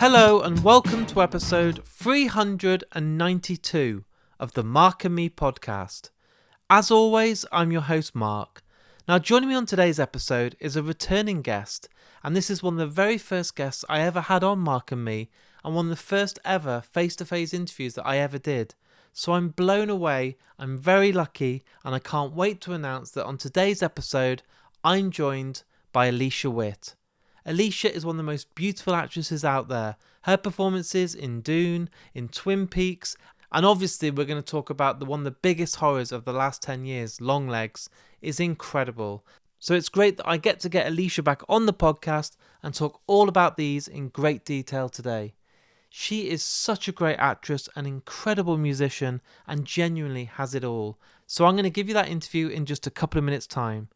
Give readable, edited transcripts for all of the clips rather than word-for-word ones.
Hello and welcome to episode 392 of the Mark and Me podcast. As always, I'm your host Mark. Now joining me on today's episode is a returning guest, and this is one of the very first guests I ever had on Mark and Me, and one of the first ever face-to-face interviews that I ever did. So I'm blown away, I'm very lucky, and I can't wait to announce that on today's episode I'm joined by Alicia Witt. Alicia is one of the most beautiful actresses out there. Her performances in Dune, in Twin Peaks, and obviously we're going to talk about one of the biggest horrors of the last 10 years, Longlegs, is incredible. So it's great that I get to get Alicia back on the podcast and talk all about these in great detail today. She is such a great actress, an incredible musician, and genuinely has it all. So I'm going to give you that interview in just a couple of minutes' time.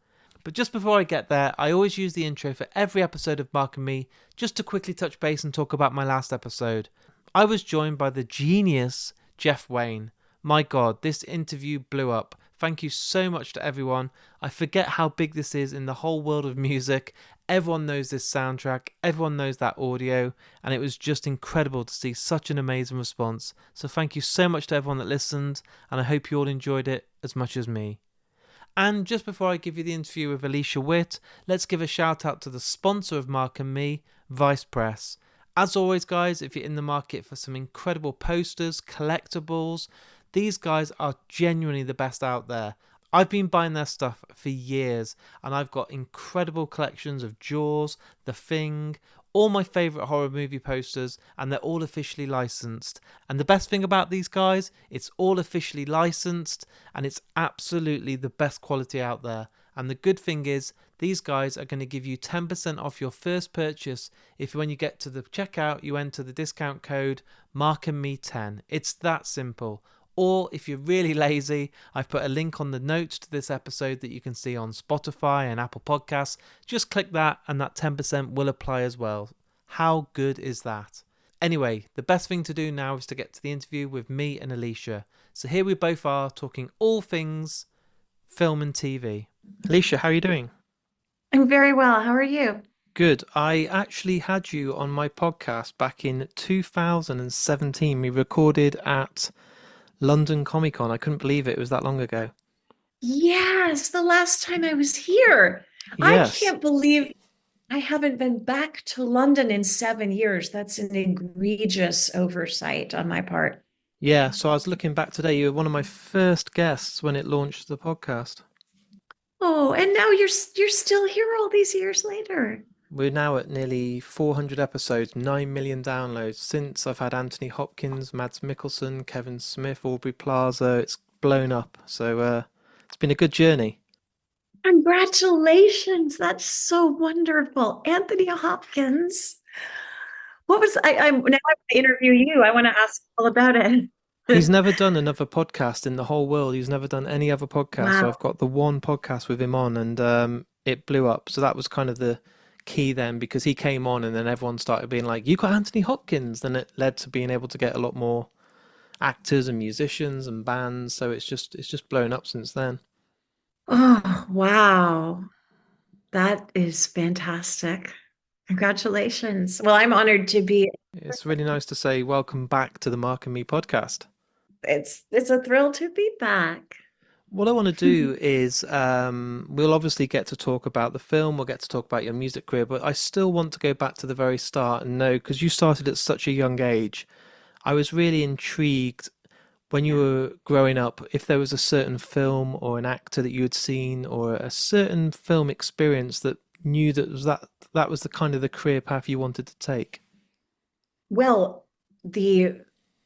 But just before I get there, I always use the intro for every episode of Mark and Me just to quickly touch base and talk about my last episode. I was joined by the genius Jeff Wayne. My God, this interview blew up. Thank you so much to everyone. I forget how big this is in the whole world of music. Everyone knows this soundtrack, everyone knows that audio, and it was just incredible to see such an amazing response. So thank you so much to everyone that listened, and I hope you all enjoyed it as much as me. And just before I give you the interview with Alicia Witt, let's give a shout out to the sponsor of Mark and Me, Vice Press. As always, guys, if you're in the market for some incredible posters, collectibles, these guys are genuinely the best out there. I've been buying their stuff for years, and I've got incredible collections of Jaws, The Thing, all my favourite horror movie posters, and they're all officially licensed. And the best thing about these guys, it's all officially licensed, and it's absolutely the best quality out there. And the good thing is, these guys are going to give you 10% off your first purchase if when you get to the checkout, you enter the discount code MarkandMe10. It's that simple. Or if you're really lazy, I've put a link on the notes to this episode that you can see on Spotify and Apple Podcasts. Just click that and that 10% will apply as well. How good is that? Anyway, the best thing to do now is to get to the interview with me and Alicia. So here we both are talking all things film and TV. Alicia, how are you doing? I'm very well. How are you? Good. I actually had you on my podcast back in 2017. We recorded at London Comic Con. I couldn't believe it. It was that long ago. Yes, the last time I was here. I Yes. can't believe I haven't been back to London in 7 years. That's an egregious oversight on my part. Yeah. So I was looking back today. You were one of my first guests when it launched the podcast. Oh, and now you're still here all these years later. We're now at nearly 400 episodes, 9 million downloads since I've had Anthony Hopkins, Mads Mikkelsen, Kevin Smith, Aubrey Plaza. It's blown up. So it's been a good journey. Congratulations. That's so wonderful. Anthony Hopkins. What was I'm now I want to interview you. I want to ask all about it. He's never done another podcast in the whole world. He's never done any other podcast. So Wow. I've got the one podcast with him on, and it blew up. So that was kind of the key then, because he came on and then everyone started being like, you got Anthony Hopkins. Then it led to being able to get a lot more actors and musicians and bands. So it's just blown up since then. Oh, wow. That is fantastic. Congratulations. Well, I'm honored to be. It's really nice to say welcome back to the Mark and Me podcast. It's a thrill to be back. What I want to do is we'll obviously get to talk about the film, we'll get to talk about your music career, but I still want to go back to the very start and know, because you started at such a young age, I was really intrigued when you were growing up, if there was a certain film or an actor that you had seen or a certain film experience that knew that was the kind of the career path you wanted to take. Well, the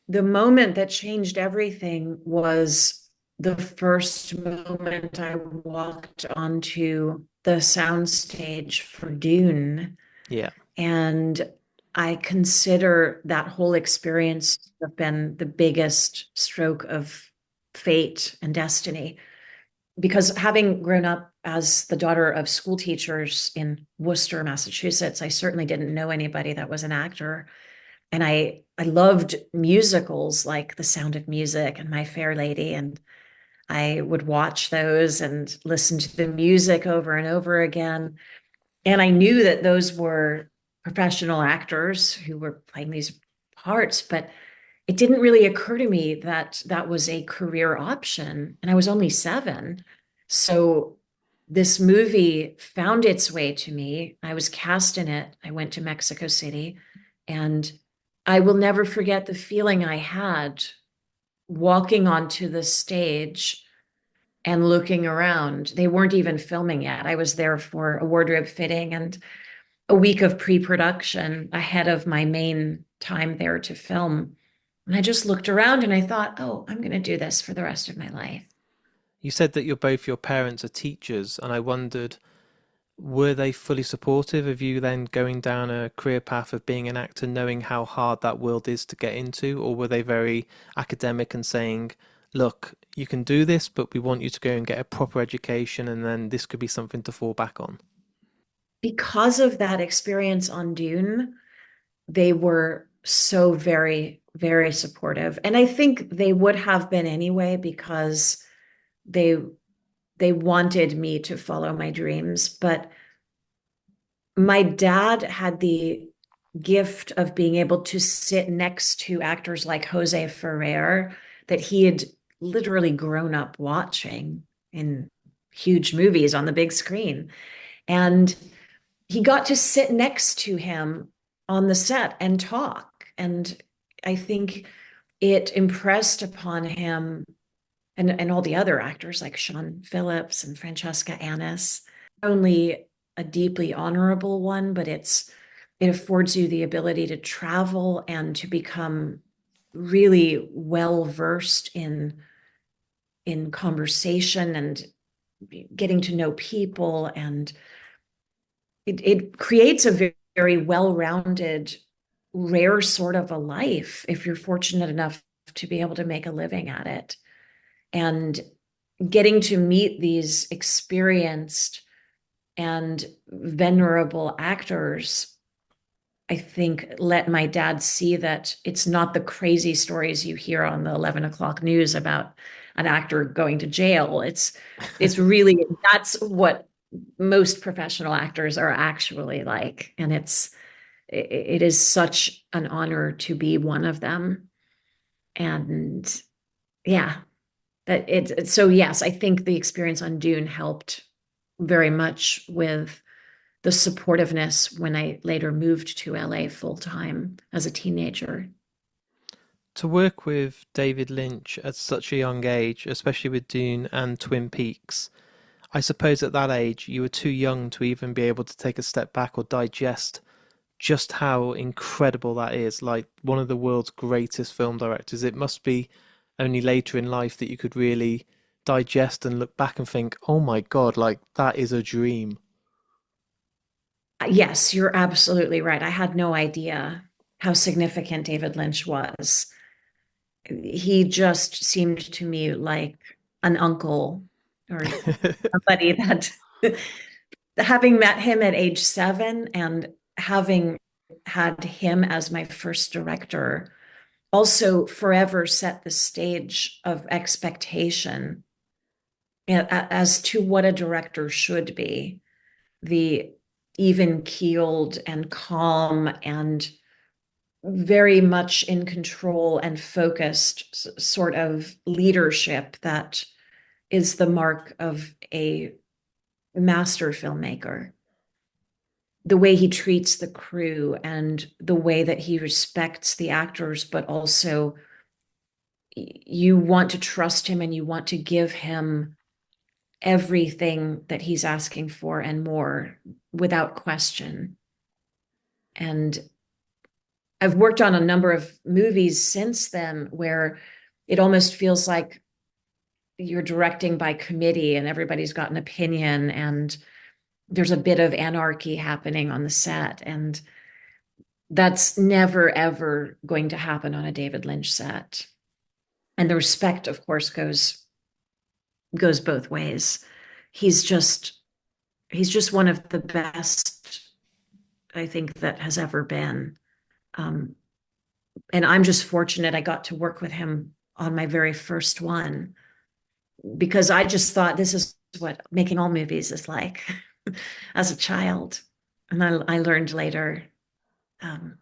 moment that changed everything was the first moment I walked onto the soundstage for Dune. Yeah. And I consider that whole experience to have been the biggest stroke of fate and destiny. Because having grown up as the daughter of school teachers in Worcester, Massachusetts, I certainly didn't know anybody that was an actor. And I loved musicals like The Sound of Music and My Fair Lady. And I would watch those and listen to the music over and over again. And I knew that those were professional actors who were playing these parts, but it didn't really occur to me that that was a career option. And I was only 7. So this movie found its way to me. I was cast in it. I went to Mexico City, and I will never forget the feeling I had walking onto the stage and looking around. They weren't even filming yet. I was there for a wardrobe fitting and a week of pre-production ahead of my main time there to film. And I just looked around and I thought, oh, I'm going to do this for the rest of my life. You said that your parents are teachers, and I wondered, were they fully supportive of you then going down a career path of being an actor, knowing how hard that world is to get into, or were they very academic and saying, look, you can do this, but we want you to go and get a proper education, and then this could be something to fall back on? Because of that experience on Dune, they were so very, very supportive. And I think they would have been anyway because they they wanted me to follow my dreams. But my dad had the gift of being able to sit next to actors like Jose Ferrer that he had literally grown up watching in huge movies on the big screen. And he got to sit next to him on the set and talk. And I think it impressed upon him and all the other actors like Sean Phillips and Francesca Annis, not only a deeply honorable one, but it affords you the ability to travel and to become really well versed in conversation and getting to know people, and it creates a very, very well-rounded, rare sort of a life if you're fortunate enough to be able to make a living at it. And getting to meet these experienced and venerable actors, I think, let my dad see that it's not the crazy stories you hear on the 11 o'clock news about an actor going to jail. It's really, that's what most professional actors are actually like. And it is such an honor to be one of them. And yeah, so yes, I think the experience on Dune helped very much with the supportiveness when I later moved to LA full time as a teenager. To work with David Lynch at such a young age, especially with Dune and Twin Peaks, I suppose at that age you were too young to even be able to take a step back or digest just how incredible that is. Like one of the world's greatest film directors. It must be only later in life that you could really digest and look back and think, oh my God, like that is a dream. Yes, you're absolutely right. I had no idea how significant David Lynch was. He just seemed to me like an uncle or somebody that having met him at age 7 and having had him as my first director also forever set the stage of expectation as to what a director should be. The even keeled and calm and very much in control and focused sort of leadership that is the mark of a master filmmaker. The way he treats the crew and the way that he respects the actors, but also you want to trust him and you want to give him everything that he's asking for and more without question. And I've worked on a number of movies since then where it almost feels like you're directing by committee and everybody's got an opinion and there's a bit of anarchy happening on the set. And that's never, ever going to happen on a David Lynch set. And the respect, of course, goes both ways. He's just he's just one of the best, I think, that has ever been. Um, and I'm just fortunate I got to work with him on my very first one because I just thought this is what making all movies is like as a child. And I learned later um,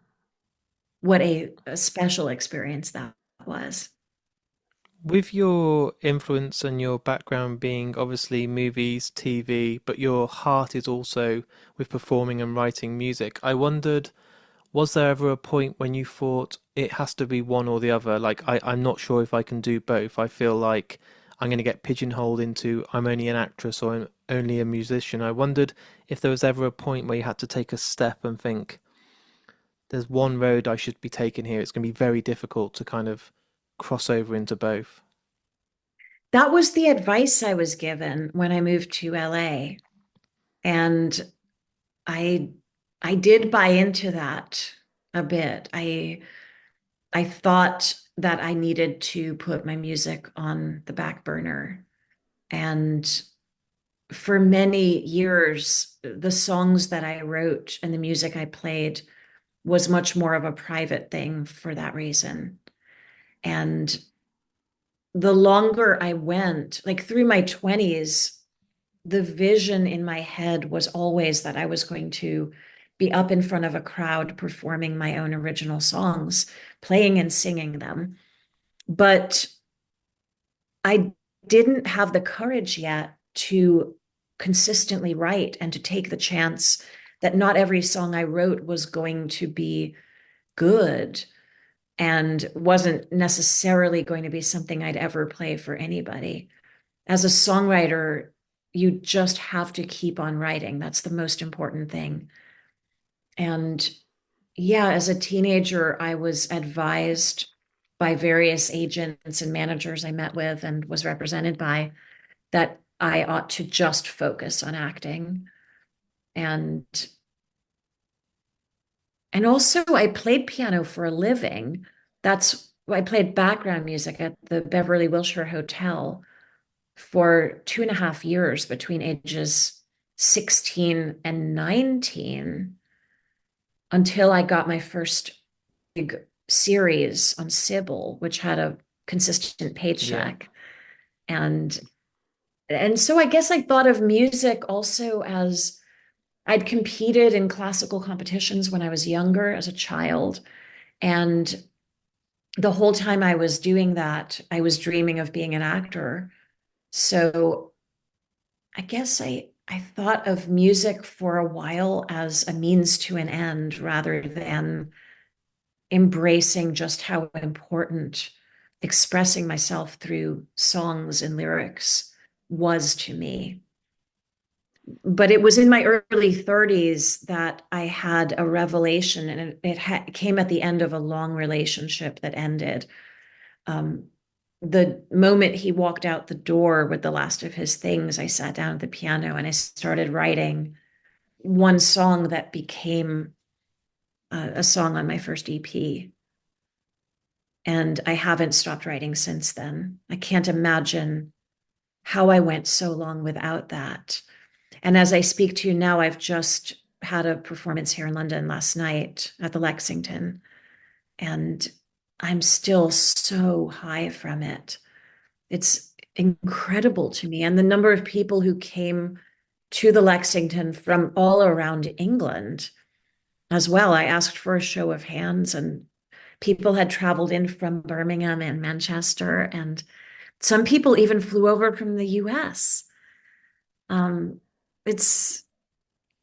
what a special experience that was. With your influence and your background being obviously movies, TV, but your heart is also with performing and writing music, I wondered, was there ever a point when you thought it has to be one or the other? Like, I'm not sure if I can do both. I feel like I'm going to get pigeonholed into I'm only an actress or I'm only a musician. I wondered if there was ever a point where you had to take a step and think, there's one road I should be taking here. It's going to be very difficult to kind of cross over into both. That was the advice I was given when I moved to LA. And I I did buy into that a bit. I thought that I needed to put my music on the back burner. And for many years, the songs that I wrote and the music I played was much more of a private thing for that reason. And the longer I went, like through my 20s, the vision in my head was always that I was going to be up in front of a crowd performing my own original songs, playing and singing them. But I didn't have the courage yet to consistently write and to take the chance that not every song I wrote was going to be good and wasn't necessarily going to be something I'd ever play for anybody. As a songwriter, you just have to keep on writing. That's the most important thing. And yeah, as a teenager, I was advised by various agents and managers I met with and was represented by that I ought to just focus on acting. And and also I played piano for a living. That's I played background music at the Beverly Wilshire Hotel for 2.5 years between ages 16 and 19 until I got my first big series on Cybill, which had a consistent Yeah. paycheck. And and so I guess I thought of music also as I'd competed in classical competitions when I was younger as a child. And the whole time I was doing that, I was dreaming of being an actor. So I guess I thought of music for a while as a means to an end rather than embracing just how important expressing myself through songs and lyrics was to me. But it was in my early 30s that I had a revelation, and it came at the end of a long relationship that ended. Um, the moment he walked out the door with the last of his things, I sat down at the piano and I started writing one song that became a song on my first EP. And I haven't stopped writing since then. I can't imagine how I went so long without that. And as I speak to you now, I've just had a performance here in London last night at the Lexington, and I'm still so high from it. It's incredible to me. And the number of people who came to the Lexington from all around England as well. I asked for a show of hands, and people had traveled in from Birmingham and Manchester, and some people even flew over from the US. Um, it's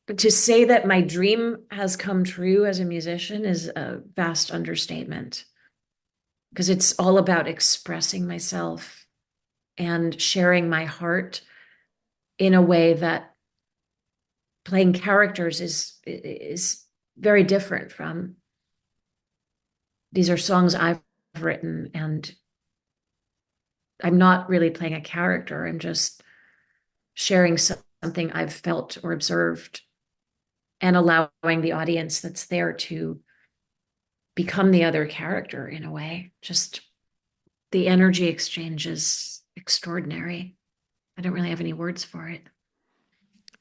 to say that my dream has come true as a musician is a vast understatement because it's all about expressing myself and sharing my heart in a way that playing characters is very different from. These are songs I've written, and I'm not really playing a character. I'm just sharing something I've felt or observed and allowing the audience that's there to become the other character in a way. Just the energy exchange is extraordinary. I don't really have any words for it.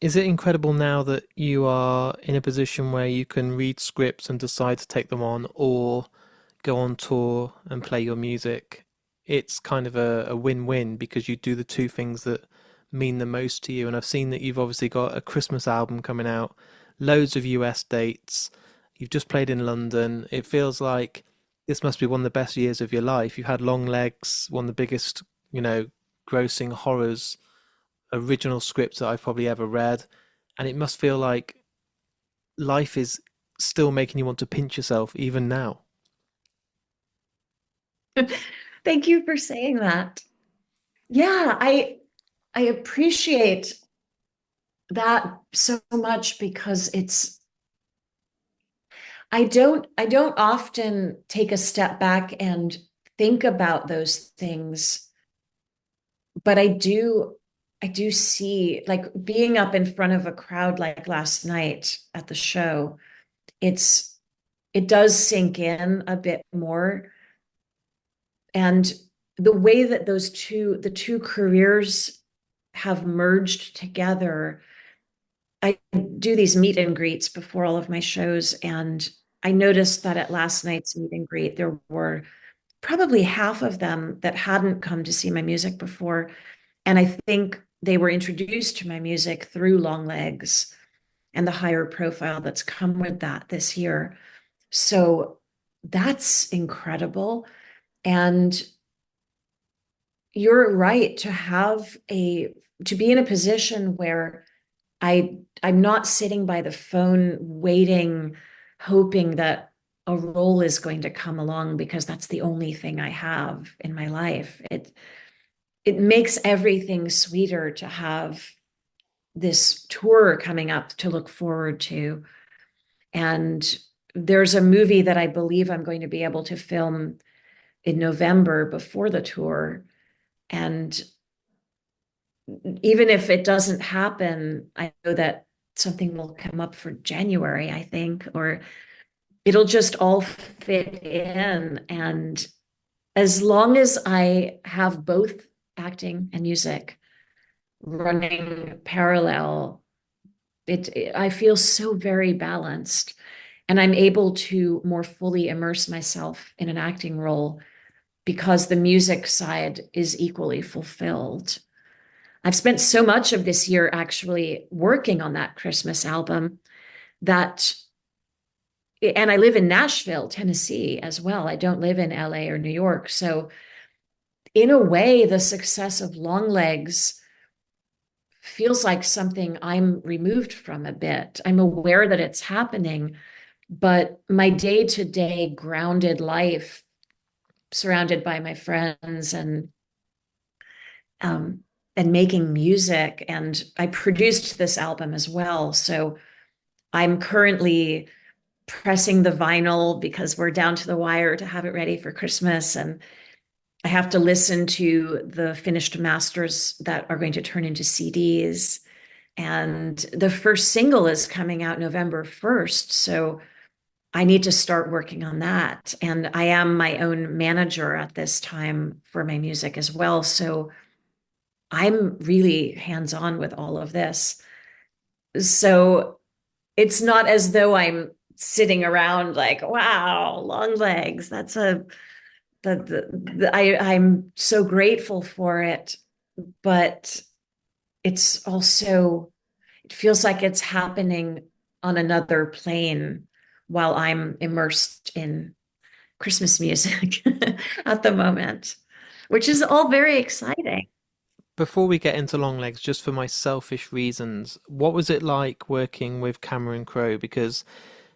Is it incredible now that you are in a position where you can read scripts and decide to take them on or go on tour and play your music? It's kind of a win-win because you do the two things that mean the most to you. And I've seen that you've obviously got a Christmas album coming out, loads of US dates. You've just played in London. It feels like this must be one of the best years of your life. You had Long Legs, one of the biggest, you know, grossing horrors, original script that I've probably ever read. And it must feel like life is still making you want to pinch yourself even now. Thank you for saying that. Yeah, I appreciate that so much because I don't often take a step back and think about those things, but I do see, like, being up in front of a crowd like last night at the show, it does sink in a bit more. And the way that the two careers have merged together, I do these meet and greets before all of my shows, and I noticed that at last night's meet and greet, there were probably half of them that hadn't come to see my music before. And I think they were introduced to my music through Long Legs and the higher profile that's come with that this year. So that's incredible. And you're right to be in a position where I'm not sitting by the phone waiting, hoping that a role is going to come along because that's the only thing I have in my life. It makes everything sweeter to have this tour coming up to look forward to. And there's a movie that I believe I'm going to be able to film in November before the tour. And even if it doesn't happen, I know that something will come up for January, I think, or it'll just all fit in. And as long as I have both acting and music running parallel, I feel so very balanced. And I'm able to more fully immerse myself in an acting role because the music side is equally fulfilled. I've spent so much of this year actually working on that Christmas album that, and I live in Nashville, Tennessee as well. I don't live in LA or New York. So in a way, the success of Longlegs feels like something I'm removed from a bit. I'm aware that it's happening, but my day-to-day grounded life, surrounded by my friends um, and making music, and I produced this album as well. So I'm currently pressing the vinyl because we're down to the wire to have it ready for Christmas. And I have to listen to the finished masters that are going to turn into CDs. And the first single is coming out November 1st. So I need to start working on that. And I am my own manager at this time for my music as well. So I'm really hands-on with all of this. So it's not as though I'm sitting around like, wow, long legs. That's a I'm so grateful for it, but it's also, it feels like it's happening on another plane while I'm immersed in Christmas music at the moment, which is all very exciting. Before we get into Longlegs, just for my selfish reasons, what was it like working with Cameron Crowe? Because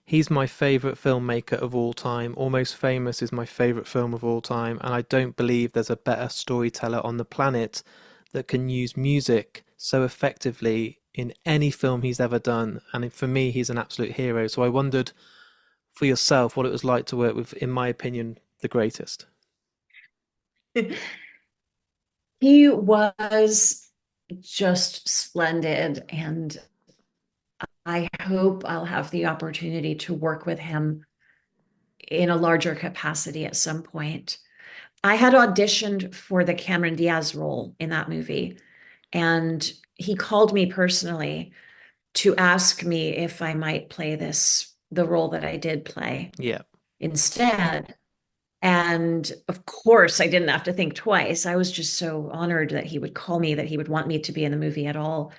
he's my favorite filmmaker of all time. Almost Famous is my favorite film of all time, and I don't believe there's a better storyteller on the planet that can use music so effectively in any film he's ever done. And for me, he's an absolute hero. So I wondered for yourself what it was like to work with, in my opinion, the greatest. He was just splendid, and I hope I'll have the opportunity to work with him in a larger capacity at some point. I had auditioned for the Cameron Diaz role in that movie, and he called me personally to ask me if I might play the role that I did play Yeah. instead. And of course, I didn't have to think twice. I was just so honored that he would call me, that he would want me to be in the movie at all.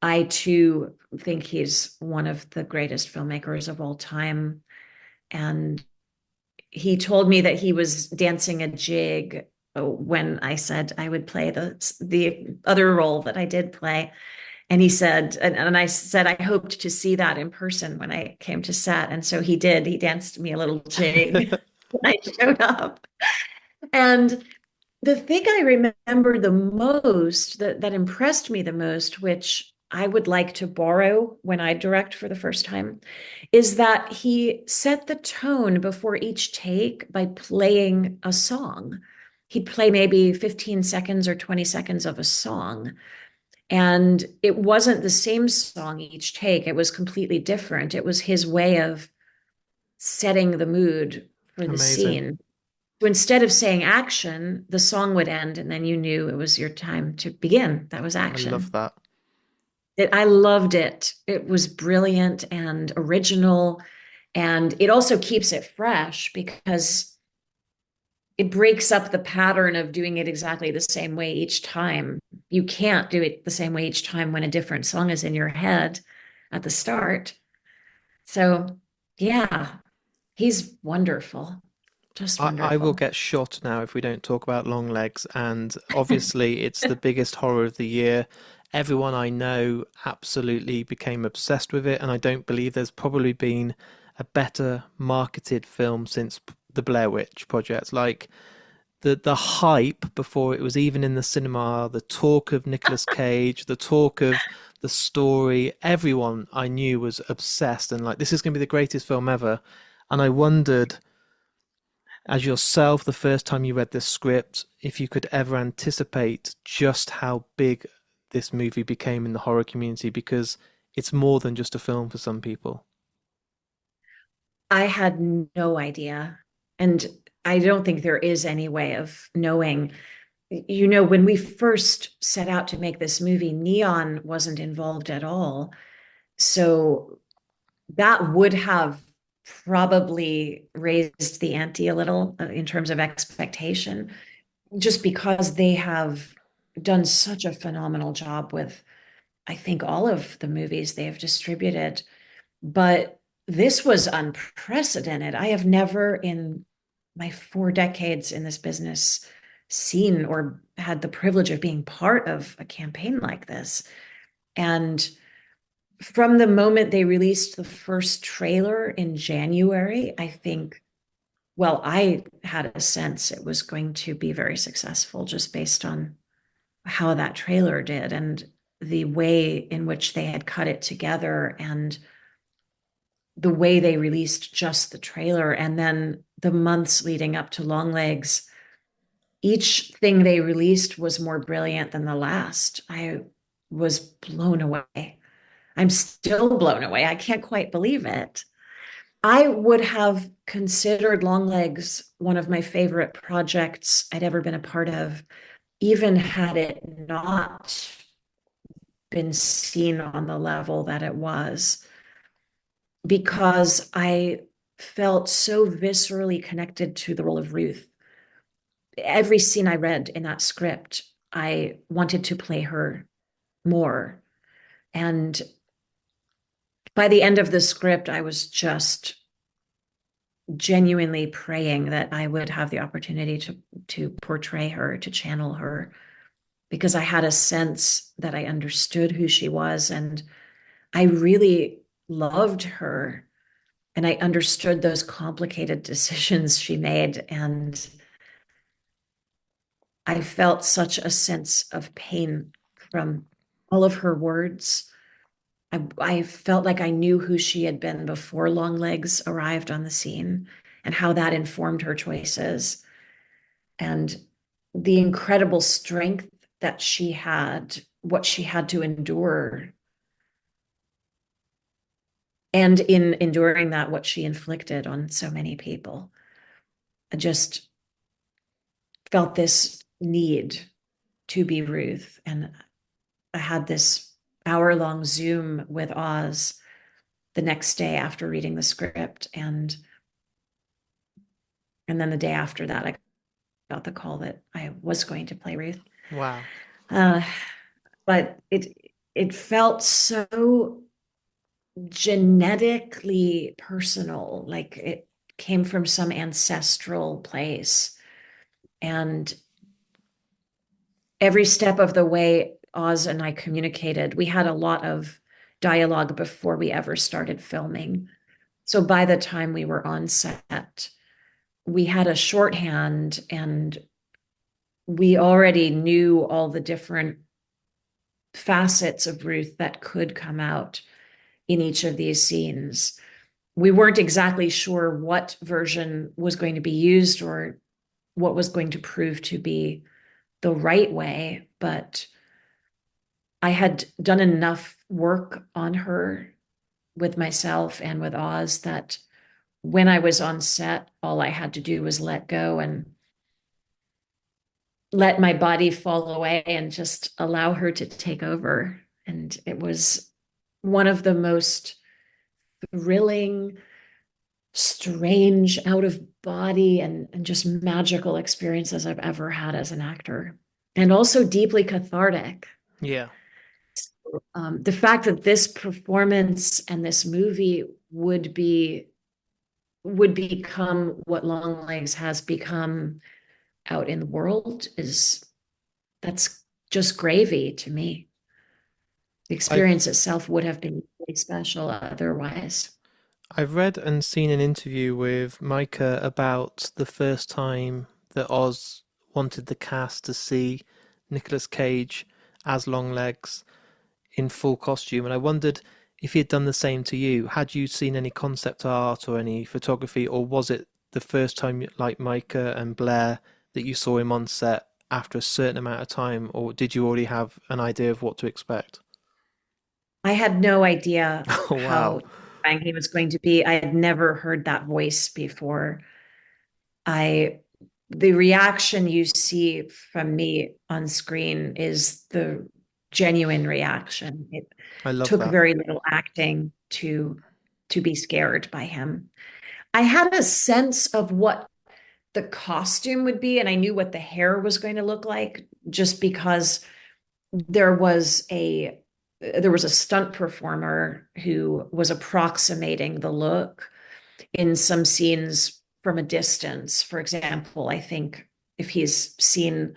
I too think he's one of the greatest filmmakers of all time. And he told me that he was dancing a jig when I said I would play the other role that I did play. And he said, and I said, I hoped to see that in person when I came to set. And so he did. He danced me a little jig when I showed up. And the thing I remember the most, that impressed me the most, which I would like to borrow when I direct for the first time, is that he set the tone before each take by playing a song. He'd play maybe 15 seconds or 20 seconds of a song. And it wasn't the same song each take, it was completely different. It was his way of setting the mood for the Amazing. scene. So instead of saying action, the song would end, and then you knew it was your time to begin. That was I love action. that. I loved it. It was brilliant and original. And it also keeps it fresh because it breaks up the pattern of doing it exactly the same way each time. You can't do it the same way each time when a different song is in your head at the start. So, yeah, he's wonderful. Just I will wonderful. get shot now if we don't talk about long legs. And obviously, it's the biggest horror of the year. Everyone I know absolutely became obsessed with it. And I don't believe there's probably been a better marketed film since the Blair Witch Project. Like the hype before it was even in the cinema, the talk of Nicolas Cage, the talk of the story, everyone I knew was obsessed and like, this is going to be the greatest film ever. And I wondered as yourself the first time you read this script if you could ever anticipate just how big this movie became in the horror community because it's more than just a film for some people. I had no idea. And I don't think there is any way of knowing. When we first set out to make this movie, Neon wasn't involved at all. So that would have probably raised the ante a little in terms of expectation, just because they have done such a phenomenal job with, I think, all of the movies they have distributed. But this was unprecedented. I have never in my 4 decades in this business seen or had the privilege of being part of a campaign like this. And from the moment they released the first trailer in January, I think, well, I had a sense it was going to be very successful just based on how that trailer did and the way in which they had cut it together and the way they released just the trailer. And then the months leading up to Longlegs, each thing they released was more brilliant than the last. I was blown away. I'm still blown away. I can't quite believe it. I would have considered Longlegs one of my favorite projects I'd ever been a part of, even had it not been seen on the level that it was, because I felt so viscerally connected to the role of Ruth. Every scene I read in that script, I wanted to play her more. And by the end of the script, I was just genuinely praying that I would have the opportunity to portray her, to channel her, because I had a sense that I understood who she was and I really loved her and I understood those complicated decisions she made. And I felt such a sense of pain from all of her words. I felt like I knew who she had been before Longlegs arrived on the scene and how that informed her choices and the incredible strength that she had, what she had to endure. And in enduring that, what she inflicted on so many people. I just felt this need to be Ruth. And I had this hour-long Zoom with Oz the next day after reading the script. And then the day after that, I got the call that I was going to play Ruth. Wow. Uh, but it felt so genetically personal. Like came from some ancestral place. And every step of the way, Oz and I communicated. We had a lot of dialogue before we ever started filming. So by the time we were on set, we had a shorthand and we already knew all the different facets of Ruth that could come out in each of these scenes. We weren't exactly sure what version was going to be used or what was going to prove to be the right way, but I had done enough work on her with myself and with Oz that when I was on set, all I had to do was let go and let my body fall away and just allow her to take over. And it was one of the most thrilling, strange, out of body, and just magical experiences I've ever had as an actor, and also deeply cathartic. Yeah. The fact that this performance and this movie would become what Longlegs has become out in the world is that's just gravy to me. The I've experience itself would have been really special otherwise. I've read and seen an interview with Micah about the first time that Oz wanted the cast to see Nicolas Cage as Longlegs in full costume, and I wondered if he had done the same to you. Had you seen any concept art or any photography, or was it the first time, like Micah and Blair, that you saw him on set after a certain amount of time, or did you already have an idea of what to expect? I had no idea Oh, wow. how terrifying he was going to be. I had never heard that voice before. I the reaction you see from me on screen is the genuine reaction. It I love took that. very little acting to be scared by him. I had a sense of what the costume would be, and I knew what the hair was going to look like just because there was a there was a stunt performer who was approximating the look in some scenes from a distance. For example, I think if he's seen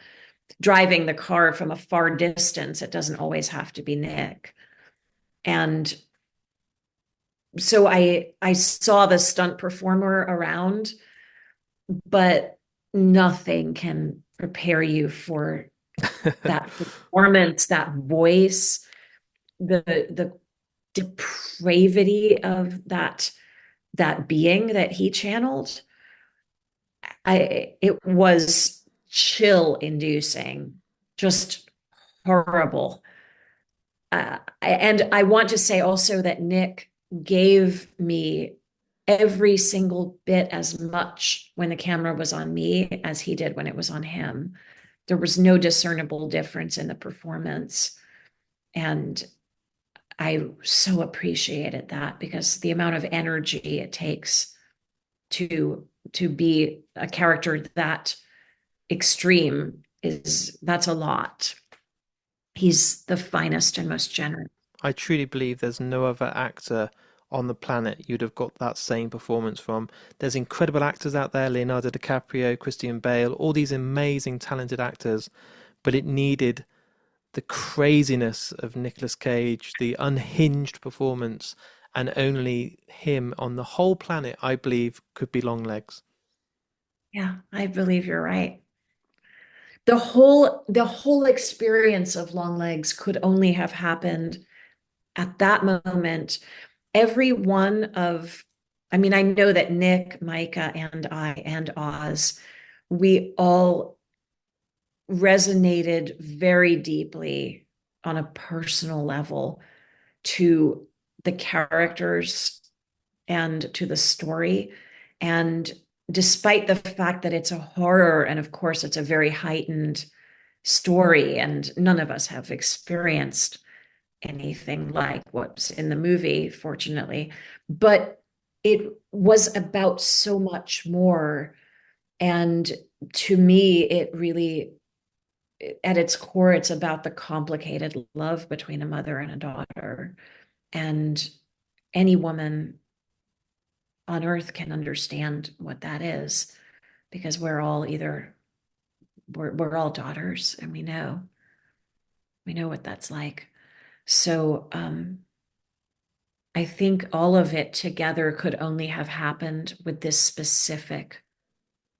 driving the car from a far distance, it doesn't always have to be Nick. And so I saw the stunt performer around, but nothing can prepare you for that performance, that voice, the depravity of that being that he channeled. It was chill inducing, just horrible. And I want to say also that Nick gave me every single bit as much when the camera was on me as he did when it was on him. There was no discernible difference in the performance. And I so appreciated that because the amount of energy it takes to be a character that extreme is that's a lot. He's the finest and most generous. I truly believe there's no other actor on the planet you'd have got that same performance from. There's incredible actors out there, Leonardo DiCaprio, Christian Bale, all these amazing, talented actors, but it needed the craziness of Nicolas Cage, the unhinged performance, and only him on the whole planet, I believe, could be Longlegs. Yeah, I believe you're right. The whole experience of Longlegs could only have happened at that moment. Every one of, I mean, I know that Nick, Micah, and I, and Oz, we all resonated very deeply on a personal level to the characters and to the story. And despite the fact that it's a horror, and of course, it's a very heightened story, and none of us have experienced anything like what's in the movie, fortunately, but it was about so much more. And to me, it really, at its core, it's about the complicated love between a mother and a daughter. And any woman on earth can understand what that is, because we're all daughters, and we know what that's like. So I think all of it together could only have happened with this specific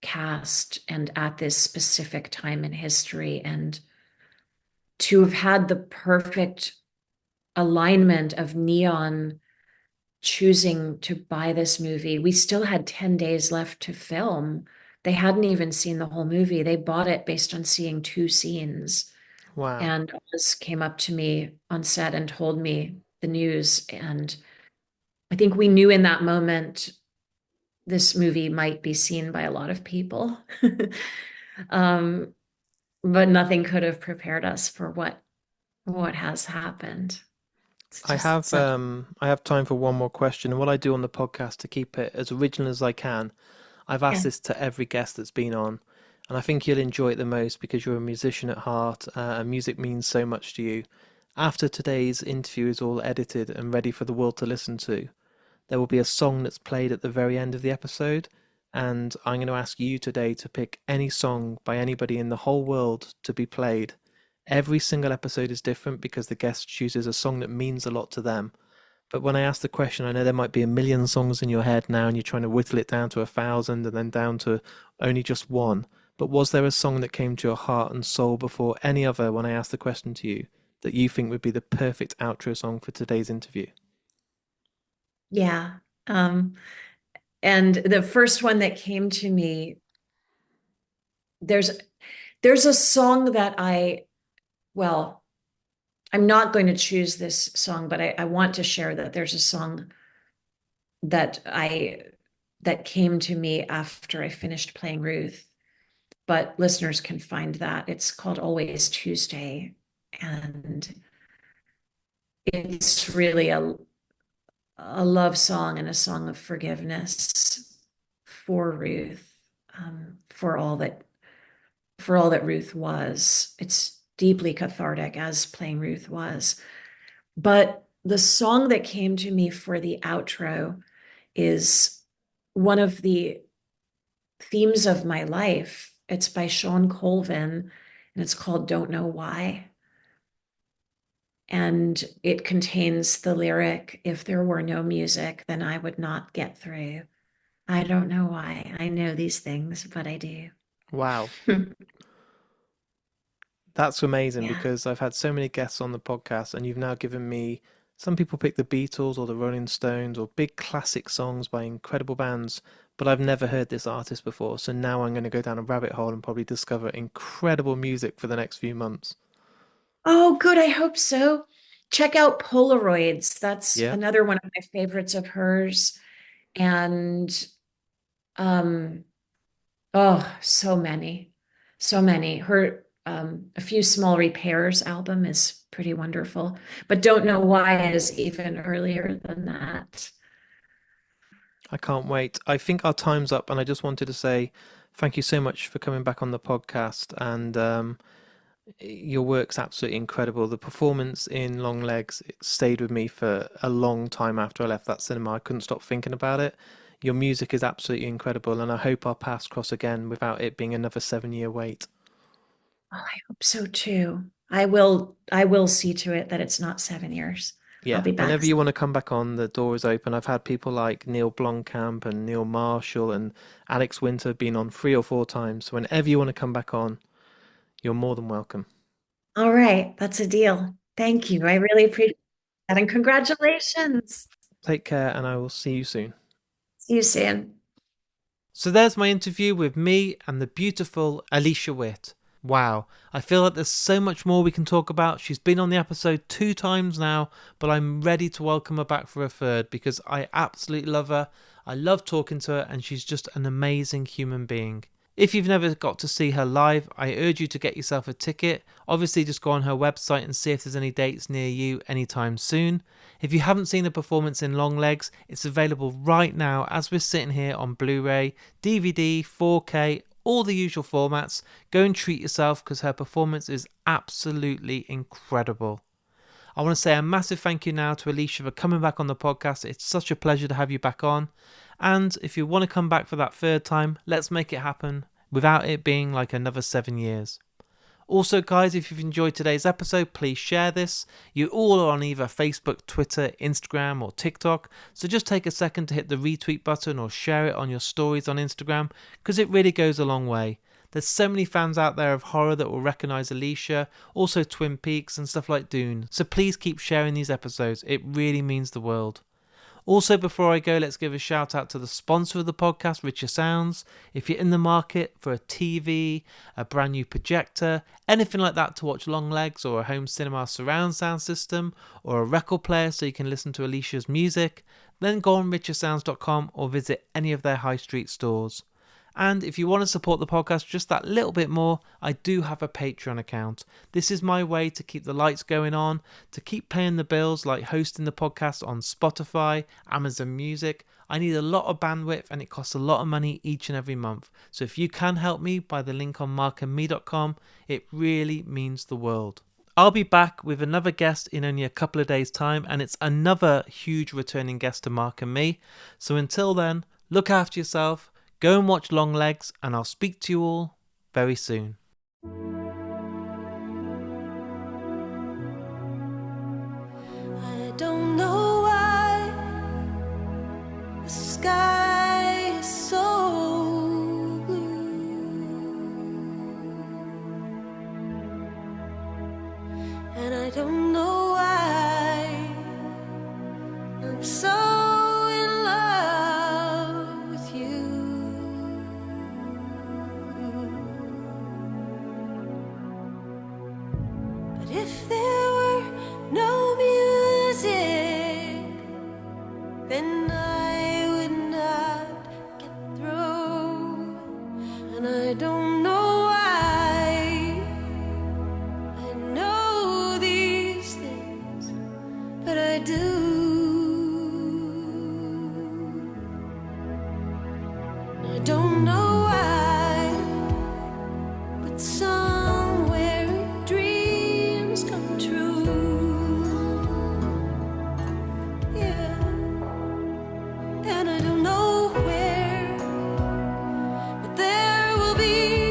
cast and at this specific time in history, and to have had the perfect alignment of Neon choosing to buy this movie. We still had 10 days left to film. They hadn't even seen the whole movie. They bought it based on seeing 2 scenes. Wow. And Oz came up to me on set and told me the news. And I think we knew in that moment this movie might be seen by a lot of people. um, but nothing could have prepared us for what has happened. It's I just have such. I have time for one more question, and what I do on the podcast to keep it as original as I can, I've asked Yeah. this to every guest that's been on, and I think you'll enjoy it the most because you're a musician at heart, and music means so much to you. After today's interview is all edited and ready for the world to listen to, there will be a song that's played at the very end of the episode, and I'm going to ask you today to pick any song by anybody in the whole world to be played. Every single episode is different because the guest chooses a song that means a lot to them. But when I ask the question, I know there might be a million songs in your head now, and you're trying to whittle it down to 1,000 and then down to only just one. But was there a song that came to your heart and soul before any other when I asked the question to you that you think would be the perfect outro song for today's interview? Yeah. Um, and the first one that came to me, there's there's a song that well, I'm not going to choose this song, but I want to share that there's a song that that came to me after I finished playing Ruth, but listeners can find that. It's called Always Tuesday, and it's really a love song and a song of forgiveness for Ruth, for all that Ruth was. It's deeply cathartic, as playing Ruth was. But the song that came to me for the outro is one of the themes of my life. It's by Sean Colvin, and it's called Don't Know Why. And it contains the lyric, if there were no music, then I would not get through. I don't know why. I know these things, but I do. Wow. That's amazing Yeah. because I've had so many guests on the podcast, and you've now given me some people pick the Beatles or the Rolling Stones or big classic songs by incredible bands, but I've never heard this artist before. So now I'm going to go down a rabbit hole and probably discover incredible music for the next few months. Oh, good. I hope so. Check out Polaroids. That's Yeah, another one of my favorites of hers. And um, oh, so many, so many. Her A Few Small Repairs album is pretty wonderful, but Don't Know Why is even earlier than that. I can't wait. I think our time's up, and I just wanted to say thank you so much for coming back on the podcast. And your work's absolutely incredible. The performance in Long Legs, it stayed with me for a long time after I left that cinema. I couldn't stop thinking about it. Your music is absolutely incredible, and I hope our paths cross again without it being another 7 year wait. Oh, I hope so too. I will see to it that it's not 7 years. I'll Yeah, be back. whenever you want to come back on, the door is open. I've had people like Neil Blomkamp and Neil Marshall and Alex Winter been on 3 or 4 times. So whenever you want to come back on, you're more than welcome. All right, that's a deal. Thank you. I really appreciate that. And congratulations. Take care, and I will see you soon. See you soon. So there's my interview with me and the beautiful Alicia Witt. Wow, I feel like there's so much more we can talk about. She's been on the episode 2 times now, but I'm ready to welcome her back for a third because I absolutely love her. I love talking to her, and she's just an amazing human being. If you've never got to see her live, I urge you to get yourself a ticket. Obviously, just go on her website and see if there's any dates near you anytime soon. If you haven't seen the performance in Long Legs, it's available right now as we're sitting here on Blu-ray, DVD, 4K, all the usual formats. Go and treat yourself because her performance is absolutely incredible. I want to say a massive thank you now to Alicia for coming back on the podcast. It's such a pleasure to have you back on. And if you want to come back for that third time, let's make it happen without it being like another 7 years. Also, guys, if you've enjoyed today's episode, please share this. You all are on either Facebook, Twitter, Instagram, or TikTok, so just take a second to hit the retweet button or share it on your stories on Instagram, because it really goes a long way. There's so many fans out there of horror that will recognise Alicia, also Twin Peaks and stuff like Dune, so please keep sharing these episodes. It really means the world. Also, before I go, let's give a shout out to the sponsor of the podcast, Richer Sounds. If you're in the market for a TV, a brand new projector, anything like that to watch long legs, or a home cinema surround sound system, or a record player so you can listen to Alicia's music, then go on richersounds.com or visit any of their high street stores. And if you want to support the podcast just that little bit more, I do have a Patreon account. This is my way to keep the lights going on, to keep paying the bills like hosting the podcast on Spotify, Amazon Music. I need a lot of bandwidth and it costs a lot of money each and every month. So if you can help me by the link on markandme.com, it really means the world. I'll be back with another guest in only a couple of days' time, and it's another huge returning guest to Mark and Me. So until then, look after yourself. Go and watch Long Legs, and I'll speak to you all very soon. I don't know why the sky is so blue, and I don't know why I'm so if there were no music, then I would not get through. And I don't know why I know these things, but I do. I don't know why, but somewhere come true, yeah, and I don't know where, but there will be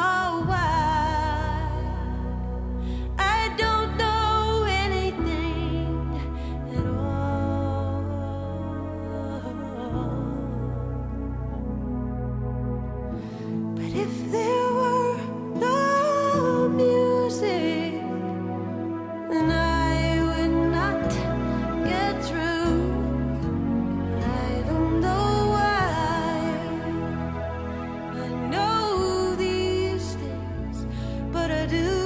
know why. I don't know anything at all. But if there were no music, then I would not get through. I don't know why I know these things, but I do.